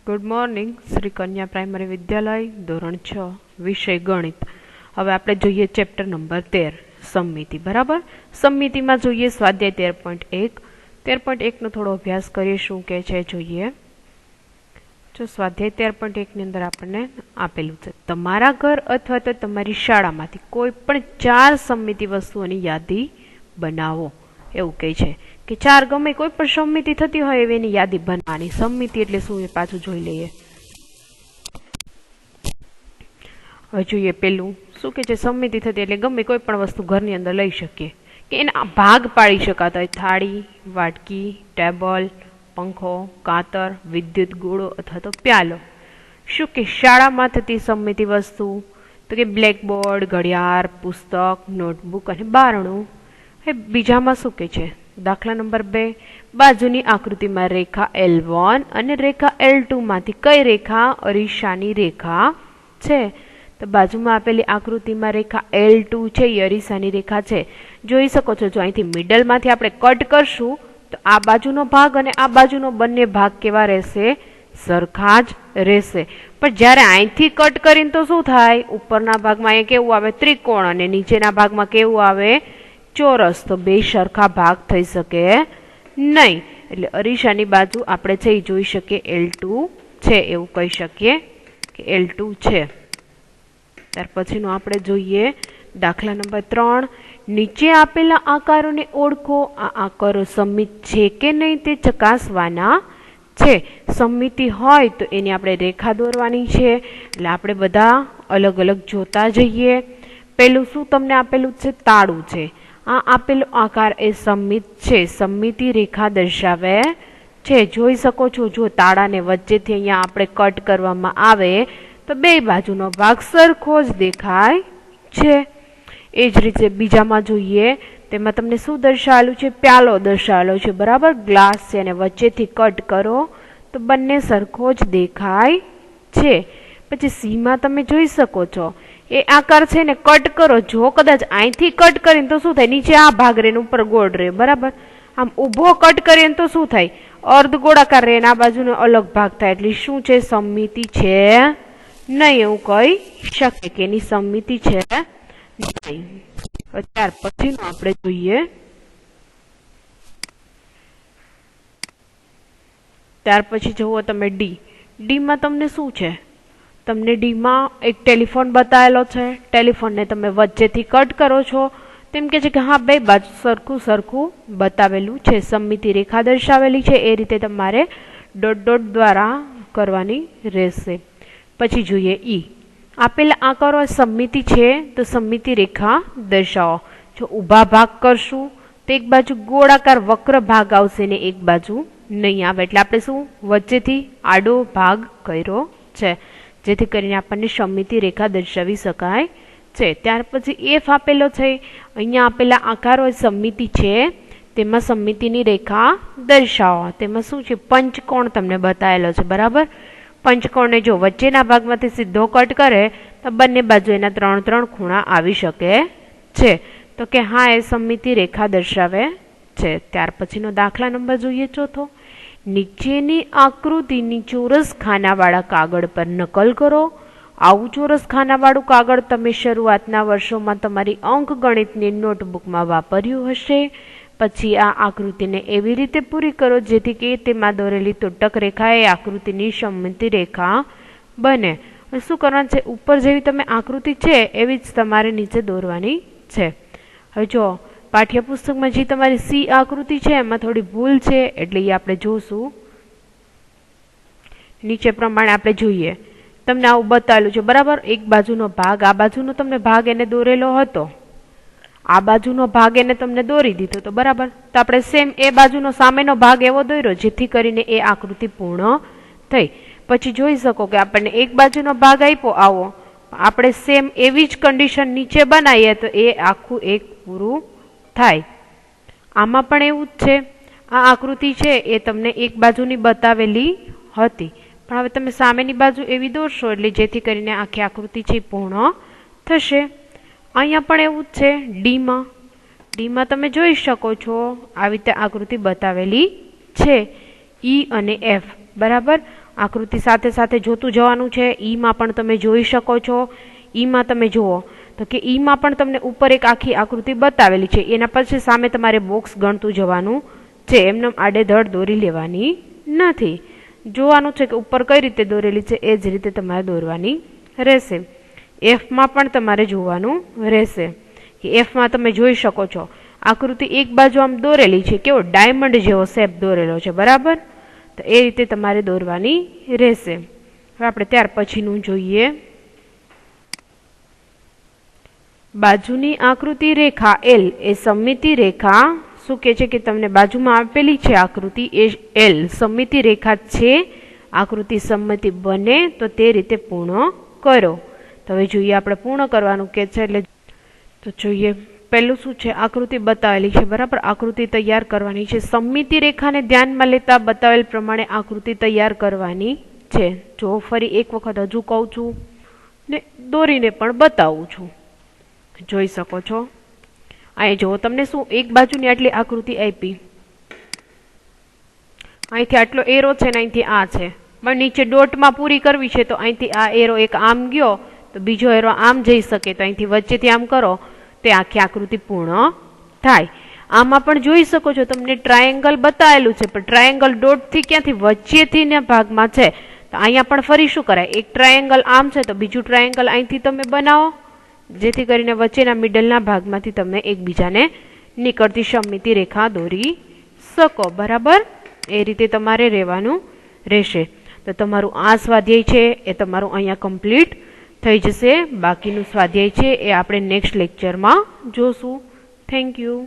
Good morning Shri કન્યા primary વિદ્યાલય ધોરણ 6 વિષય ગણિત. હવે આપણે જોઈએ ચેપ્ટર નંબર 13 સમમિતિ. બરાબર, સમમિતિમાં જોઈએ સ્વાધ્યાય 13.1 નો થોડો અભ્યાસ કરીએ. શું કે છે જોઈએ. જો સ્વાધ્યાય 13.1 ની અંદર આપણને આપેલું છે, તમારા ઘર અથવા તો તમારી શાળામાંથી કોઈ પણ 4 સમમિતિ વસ્તુઓની યાદી બનાવો. એવું કહે છે કે 4 ગમે કોઈ પણ સમમિતિ થતી હોય એની યાદી બનાવવાની. સમમિતિ એટલે શું એ પાછું જોઈ લઈએ. હવે જોઈએ પેલું શું કે છે, સમમિતિ થતી એટલે ગમે કોઈ પણ વસ્તુ ઘરની અંદર લઈ શકીએ કે એના ભાગ પાડી શકાતા હોય. થાળી, વાટકી, ટેબલ, પંખો, કાતર, વિદ્યુત ગોળો અથવા તો પ્યાલો. શું કે શાળામાં થતી સમમિતિ વસ્તુ તો કે બ્લેકબોર્ડ, ઘડિયાળ, પુસ્તક, નોટબુક અને બારણું. બીજામાં શું કે છે, દાખલા નંબર 2, બાજુની આકૃતિમાં રેખા L1 અને રેખા L2 માંથી કઈ રેખા અરીસાની રેખા છે? તો બાજુમાં આપેલી આકૃતિમાં રેખા L2 છે એ અરીસાની રેખા છે. જોઈ શકો છો, જો અહીંથી મિડલ માંથી આપણે કટ કરશું તો આ બાજુનો ભાગ અને આ બાજુનો બંને ભાગ કેવા રહેશે? સરખા જ રહેશે. પણ જ્યારે અહીંથી કટ કરીને તો શું થાય, ઉપરના ભાગમાં એ કેવું આવે? ત્રિકોણ, અને નીચેના ભાગમાં કેવું આવે? ચોરસ. તો બે સરખા ભાગ થઈ શકે નહીં. એટલે અરીસાની બાજુ આપણે છે એ જોઈ શકીએ L2 છે, એવું કહી શકીએ કે L2 છે. ત્યાર પછીનું આપણે જોઈએ દાખલા નંબર 3. નીચે આપેલા આકારોને ઓળખો. આ આકારો સમમિત છે કે નહીં તે ચકાસવાના છે. સમમિતિ હોય તો એની આપણે રેખા દોરવાની છે. એટલે આપણે બધા અલગ અલગ જોતા જઈએ. પેલું શું તમને આપેલું છે? તાળું છે. આ આપેલો આકાર એ સમમિત છે, સમમિતિ રેખા દર્શાવે છે. જોઈ શકો છો, જો તાળાને વચ્ચેથી અહીંયા આપણે કટ કરવામાં આવે તો બે બાજુનો ભાગ સરખો જ દેખાય છે. એ જ રીતે બીજામાં જોઈએ, તેમાં તમને શું દર્શાવેલું છે? પ્યાલો દર્શાવેલો છે. બરાબર, ગ્લાસ છે અને વચ્ચેથી કટ કરો તો બંને સરખો જ દેખાય છે. પછી સીમાં તમે જોઈ શકો છો, એ આકાર છે ને કટ કરો. જો કદાચ અહીંથી કટ કરીને તો શું થાય? નીચે આ ભાગ રહે, ઉપર ગોળ રહે. બરાબર, આમ ઊભો કટ કરીએ તો શું થાય? અર્ધ ગોળાકાર રહે, આ બાજુનો અલગ ભાગ થાય. એટલે શું છે? સમમિતિ છે નહીં, એવું કહી શકે કે એની સમમિતિ છે નહીં. ત્યાર પછીનું આપણે જોઈએ. ત્યાર પછી જુઓ તમે ડી માં તમને શું છે? તમને ડીમાં એક ટેલિફોન બતાવેલો છે. ટેલિફોનને તમે વચ્ચેથી કટ કરો છો તેમ કે છે કે હા, બે બાજુ સરખું સરખું બતાવેલું છે, સમમિતિ રેખા દર્શાવેલી છે. એ રીતે તમારે ડોટ ડોટ દ્વારા કરવાની રહેશે. પછી જોઈએ ઈ. આપેલા આકારો સમમિતિ છે તો સમમિતિ રેખા દર્શાવો. જો ઊભા ભાગ કરશું તો એક બાજુ ગોળાકાર વક્ર ભાગ આવશે ને એક બાજુ નહીં આવે. એટલે આપણે શું વચ્ચેથી આડો ભાગ કર્યો છે, જેથી કરીને આપણને સમમિતિ રેખા દર્શાવી શકાય છે. ત્યાર પછી એફ આપેલો છે. અહીંયા આપેલા આકારો સમમિતિ છે, તેમાં સમમિતિની રેખા દર્શાવો. તેમાં શું છે? પંચકોણ તમને બતાવેલો છે. બરાબર, પંચકોણને જો વચ્ચેના ભાગમાંથી સીધો કટ કરે તો બંને બાજુ એના 3 ખૂણા આવી શકે છે. તો કે હા, એ સમમિતિ રેખા દર્શાવે છે. ત્યાર પછીનો દાખલા નંબર જોઈએ 4. નીચેની આકૃતિની ચોરસ ખાનાવાળા કાગળ પર નકલ કરો. આવું ચોરસ ખાનાવાળું કાગળ તમે શરૂઆતના વર્ષોમાં તમારી અંકગણિતની નોટબુકમાં વાપર્યું હશે. પછી આ આકૃતિને એવી રીતે પૂરી કરો જેથી કે તેમાં દોરેલી તૂટક રેખા એ આકૃતિની સમમિતિ રેખા બને. શું કરવાનું છે? ઉપર જેવી તમે આકૃતિ છે એવી જ તમારે નીચે દોરવાની છે. હવે જો પાઠ્યપુસ્તકમાં જે તમારી સી આકૃતિ છે એમાં થોડી ભૂલ છે, એટલે એ આપણે જોશું. નીચે પ્રમાણે આપણે જોઈએ. તમને આવું બતાવેલું છે. બરાબર, એક બાજુનો ભાગ, આ બાજુનો તમને ભાગ એને દોરેલો હતો, આ બાજુનો ભાગ એને તમને દોરી દીધો તો બરાબર. તો આપણે સેમ એ બાજુનો સામેનો ભાગ એવો દોર્યો જેથી કરીને એ આકૃતિ પૂર્ણ થઈ. પછી જોઈ શકો કે આપણને એક બાજુનો ભાગ આપ્યો આવો, આપણે સેમ એવી જ કન્ડિશન નીચે બનાવીએ તો એ આખું એક પૂરું થાય. આમાં પણ એવું જ છે. આ આકૃતિ છે એ તમને એક બાજુની બતાવેલી હતી, પણ હવે તમે સામેની બાજુ એવી દોરશો એટલે જેથી કરીને આખી આકૃતિ છે પૂર્ણ થશે. અહીંયા પણ એવું જ છે. ડીમાં તમે જોઈ શકો છો આવી રીતે આકૃતિ બતાવેલી છે. ઈ અને એફ બરાબર. આકૃતિ સાથે સાથે જોતું જવાનું છે. ઈમાં પણ તમે જોઈ શકો છો. ઈમાં તમે જુઓ તો કે ઈમાં પણ તમને ઉપર એક આખી આકૃતિ બતાવેલી છે. એના પછી સામે તમારે બોક્સ ગણતું જવાનું છે. એમને આડેધડ દોરી લેવાની નથી. જોવાનું છે કે ઉપર કઈ રીતે દોરેલી છે એ જ રીતે તમારે દોરવાની રહેશે. એફમાં પણ તમારે જોવાનું રહેશે કે એફમાં તમે જોઈ શકો છો આકૃતિ એક બાજુ આમ દોરેલી છે, કેવો ડાયમંડ જેવો શેપ દોરેલો છે. બરાબર. તો એ રીતે તમારે દોરવાની રહેશે. હવે આપણે ત્યાર પછીનું જોઈએ. બાજુની આકૃતિ રેખા એલ એ સમમિતિ રેખા શું કે છે કે તમને બાજુમાં આપેલી છે આકૃતિ એ એલ સમમિતિ રેખા છે. આકૃતિ સમમિતિ બને તો તે રીતે પૂર્ણ કરો. તો હવે જોઈએ આપણે પૂર્ણ કરવાનું કે છે. એટલે તો જોઈએ પહેલું શું છે, આકૃતિ બતાવેલી છે. બરાબર. આકૃતિ તૈયાર કરવાની છે. સમમિતિ રેખાને ધ્યાનમાં લેતા બતાવેલ પ્રમાણે આકૃતિ તૈયાર કરવાની છે. જો ફરી એક વખત હજુ કહું છું ને દોરીને પણ બતાવું છું. જોઈ શકો છો. અહીં જો તમને શું એક બાજુની આટલી આકૃતિ આપી, અહીંથી આટલો એરો છે ને અહીંથી આ છે, પણ નીચે ડોટમાં પૂરી કરવી છે. તો અહીંથી આ એરો એક આમ ગયો તો બીજો એરો આમ જઈ શકે. તો અહીંથી વચ્ચેથી આમ કરો તે આખી આકૃતિ પૂર્ણ થાય. આમાં પણ જોઈ શકો છો તમને ટ્રાયેંગલ બતાવેલું છે, પણ ટ્રાયેંગલ ડોટથી ક્યાંથી વચ્ચેથી ને ભાગમાં છે. તો અહીંયા પણ ફરી શું કરાય, એક ટ્રાયેંગલ આમ છે તો બીજું ટ્રાયેંગલ અહીંથી તમે બનાવો, જેથી કરીને વચ્ચેના મિડલના ભાગમાંથી તમે એકબીજાને નીકળતી સમમિતિ રેખા દોરી શકો. બરાબર. એ રીતે તમારે રહેવાનું રહેશે. તો તમારું આ સ્વાધ્યાય છે એ તમારું અહીંયા કમ્પ્લીટ થઈ જશે. બાકીનું સ્વાધ્યાય છે એ આપણે નેક્સ્ટ લેક્ચરમાં જોશું. Thank you.